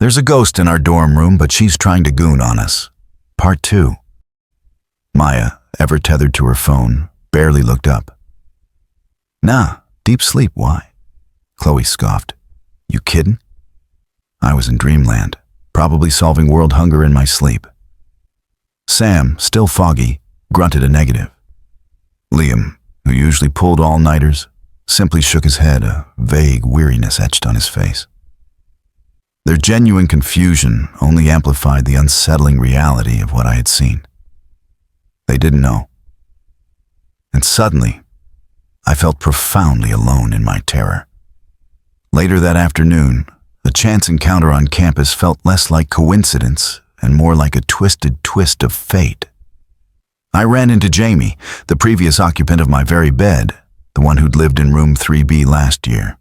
There's a ghost in our dorm room, but she's trying to goon on us. Part 2. Maya, ever tethered to her phone, barely looked up. Nah, deep sleep, why? Chloe scoffed. You kiddin'? I was in dreamland, probably solving world hunger in my sleep. Sam, still foggy, grunted a negative. Liam, who usually pulled all-nighters, simply shook his head, a vague weariness etched on his face. Their genuine confusion only amplified the unsettling reality of what I had seen. They didn't know. And suddenly, I felt profoundly alone in my terror. Later that afternoon, a chance encounter on campus felt less like coincidence and more like a twisted twist of fate. I ran into Jamie, the previous occupant of my very bed, the one who'd lived in room 3B last year.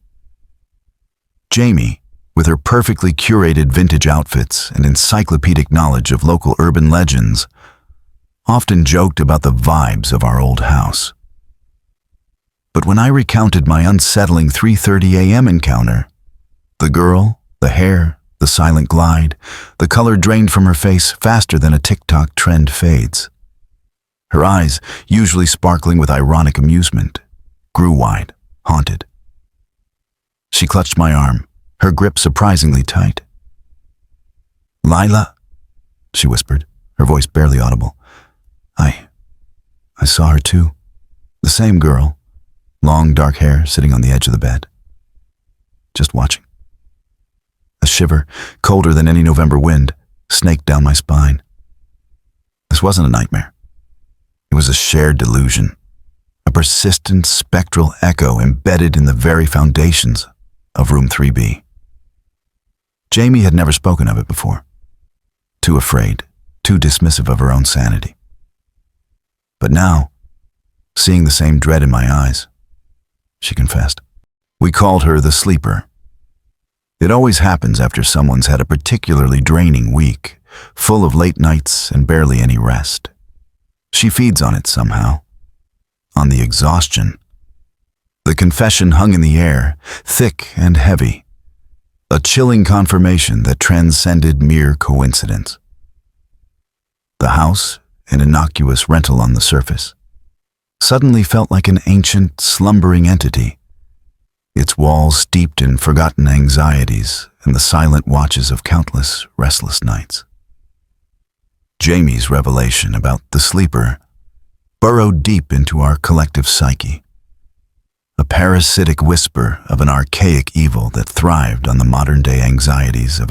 Jamie, with her perfectly curated vintage outfits and encyclopedic knowledge of local urban legends, often joked about the vibes of our old house. But when I recounted my unsettling 3:30 a.m. encounter, the girl, the hair, the silent glide, the color drained from her face faster than a TikTok trend fades. Her eyes, usually sparkling with ironic amusement, grew wide, haunted. She clutched my arm, her grip surprisingly tight. Lila, she whispered, her voice barely audible. I saw her too. The same girl, long dark hair sitting on the edge of the bed. Just watching. A shiver, colder than any November wind, snaked down my spine. This wasn't a nightmare. It was a shared delusion, a persistent spectral echo embedded in the very foundations of room 3B. Jamie had never spoken of it before. Too afraid, too dismissive of her own sanity. But now, seeing the same dread in my eyes, she confessed. We called her the sleeper. It always happens after someone's had a particularly draining week, full of late nights and barely any rest. She feeds on it somehow, on the exhaustion. The confession hung in the air, thick and heavy, a chilling confirmation that transcended mere coincidence. The house, an innocuous rental on the surface, suddenly felt like an ancient, slumbering entity, its walls steeped in forgotten anxieties and the silent watches of countless restless nights. Jamie's revelation about the sleeper burrowed deep into our collective psyche, a parasitic whisper of an archaic evil that thrived on the modern-day anxieties of